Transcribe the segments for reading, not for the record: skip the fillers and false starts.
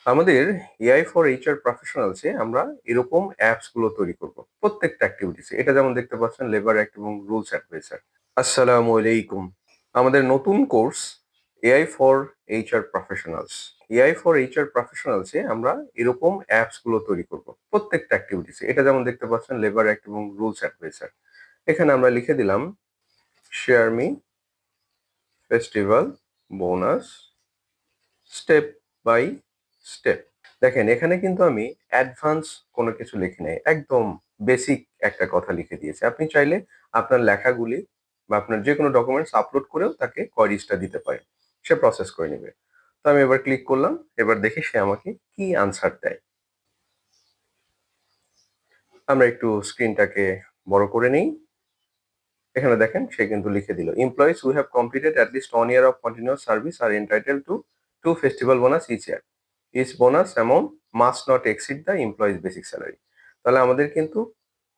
আমাদের AI for HR প্রফেশনালসে আমরা এরকম অ্যাপস গুলো তৈরি করব প্রত্যেকটা অ্যাক্টিভিটিসে। এটা যেমন দেখতে পাচ্ছেন লেবার অ্যাক্ট এবং রুলস অ্যাডভাইজার। আসসালামু আলাইকুম। আমাদের নতুন course AI for HR professionals. AI for HR প্রফেশনালসে আমরা এরকম অ্যাপস গুলো তৈরি করব প্রত্যেকটা অ্যাক্টিভিটিসে। এটা যেমন দেখতে পাচ্ছেন লেবার অ্যাক্ট এবং রুলস অ্যাডভাইজার। এখানে আমরা লিখে দিলাম share me festival bonus step by step. দেখেন এখানে কিন্তু আমি অ্যাডভান্স কোনো কিছু লিখি নাই। একদম বেসিক একটা কথা লিখে দিয়েছি। আপনি চাইলে আপনার লেখাগুলি বা আপনার যেকোনো ডকুমেন্টস আপলোড করেও তাকে কোয়েরিজটা দিতে পারেন। সে প্রসেস করে নিবে। তো আমি এবার ক্লিক করলাম। এবার দেখি সে আমাকে কি আনসার দেয়। আমরা একটু স্ক্রিনটাকে বড় করে নেই। এখানে দেখেন সে কিন্তু লিখে দিল employees who have completed at least 1 year of continuous service are entitled to 2 festival bonus each year. Each bonus amount must not exceed the employee's basic salary. তাহলে আমাদের কিন্তু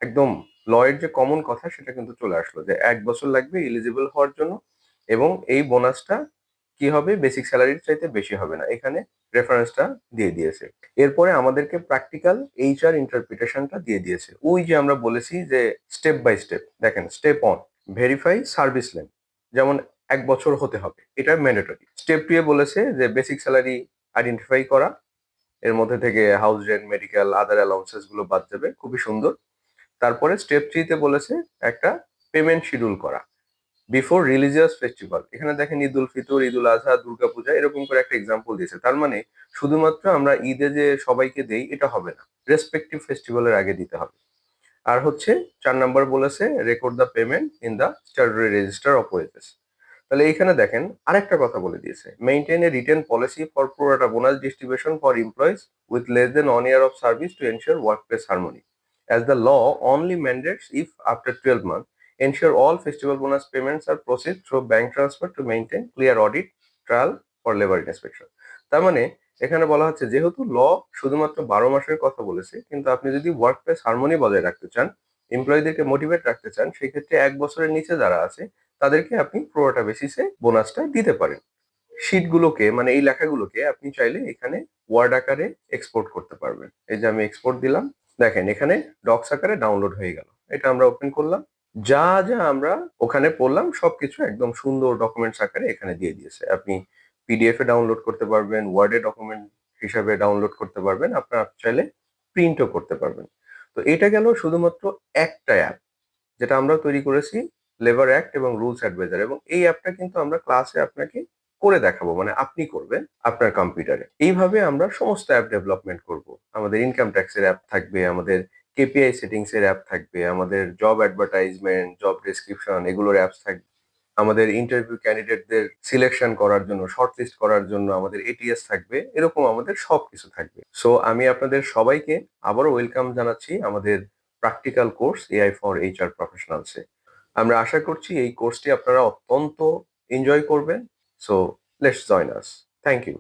একদম ল এর যে কমন কথা সেটা কিন্তু চলে আসলো যে 1 বছর লাগবে এলিজিবল হওয়ার জন্য এবং এই বোনাসটা কি হবে বেসিক স্যালারির চাইতে বেশি হবে না। এখানে রেফারেন্সটা দিয়ে দিয়েছে। এরপরে আমাদেরকে প্র্যাকটিক্যাল এইচআর ইন্টারপ্রিটেশনটা দিয়ে দিয়েছে। ওই যে আমরা বলেছি যে স্টেপ বাই স্টেপ দেখেন স্টেপ 1 ভেরিফাই সার্ভিস লেন যেমন 1 বছর হতে হবে। এটা ম্যান্ডেটরি। স্টেপ 2 এ বলেছে যে বেসিক স্যালারি আইডেন্টিফাই করা। এর মধ্যে থেকে হাউস রেন্ট, মেডিকেল, আদার অ্যালাউন্সেস গুলো বাদ যাবে। খুবই সুন্দর। তারপরে স্টেপ 3 তে বলেছে একটা পেমেন্ট শিডিউল করা। বিফোর রিলিজিয়াস ফেস্টিভ্যাল এখানে দেখেন ঈদ উল ফিতর, ঈদ উল আজহা, দুর্গাপূজা এরকম করে একটা এক্সাম্পল দিয়েছে। তার মানে শুধুমাত্র আমরা ঈদে যে সবাইকে দেই এটা হবে না। রেসপেক্টিভ ফেস্টিভ্যালের আগে দিতে হবে। আর হচ্ছে 4 নাম্বার বলেছে record the payment in the statutory register of wages. তাহলে এইখানে দেখেন আরেকটা কথা বলে দিয়েছে maintain a written policy for pro rata bonus distribution for employees with less than 1 year of service to ensure workplace harmony. As the law only mandates if after 12 months ensure all festival bonus payments are proceed through bank transfer to maintain clear audit trail for labor inspection. তার মানে এখানে বলা হচ্ছে যেহেতু ল শুধুমাত্র 12 মাসের কথা বলেছে কিন্তু আপনি যদি ওয়ার্ক প্লেস হারমোনি বজায় রাখতে চান এমপ্লয়ীদেরকে মোটিভেট রাখতে চান সেই ক্ষেত্রে 1 বছরের নিচে যারা আছে তাদেরকে আপনি প্রোরাটা বেসিসে বোনাসটা দিতে পারেন। শীটগুলোকে মানে এই লেখাগুলোকে আপনি চাইলে এখানে ওয়ার্ড আকারে এক্সপোর্ট করতে পারবেন। এই যে আমি এক্সপোর্ট দিলাম। দেখেন এখানে ডক্স আকারে ডাউনলোড হয়ে গেল। এটা আমরা ওপেন করলাম। যা যা আমরা ওখানে পড়লাম সবকিছু একদম সুন্দর ডকুমেন্টস আকারে এখানে দিয়ে দিয়েছে। আপনি পিডিএফ এ ডাউনলোড করতে পারবেন, ওয়ার্ডে ডকুমেন্ট হিসাবে ডাউনলোড করতে পারবেন, আপনার চাইলে প্রিন্টও করতে পারবেন। তো এটা গেল শুধুমাত্র একটা অ্যাপ যেটা আমরা তৈরি করেছি লেবার অ্যাক্ট এবং রুলস অ্যাডভাইজার এবং এই অ্যাপটা কিন্তু আমরা ক্লাসে আপনাকে করে দেখাবো মানে আপনি করবেন আপনার কম্পিউটারে। এইভাবে আমরা সমস্ত অ্যাপ ডেভেলপমেন্ট করব। আমাদের ইনকাম ট্যাক্সের অ্যাপ থাকবে, আমাদের কেপিআই সেটিংস এর অ্যাপ থাকবে, আমাদের জব অ্যাডভার্টাইজমেন্ট, জব ডেসক্রিপশন এগুলোর অ্যাপস থাকবে। আমাদের ইন্টারভিউ ক্যান্ডিডেটদের সিলেকশন করার জন্য, শর্টলিস্ট করার জন্য আমাদের এটিএস থাকবে। এরকম আমাদের সবকিছু থাকবে। সো আমি আপনাদের সবাইকে আবারও ওয়েলকাম জানাচ্ছি আমাদের practical course AI for HR প্রফেশনালসে। আমরা আশা করছি এই কোর্সটি আপনারা অত্যন্ত এনজয় করবেন। So let's join us. Thank you.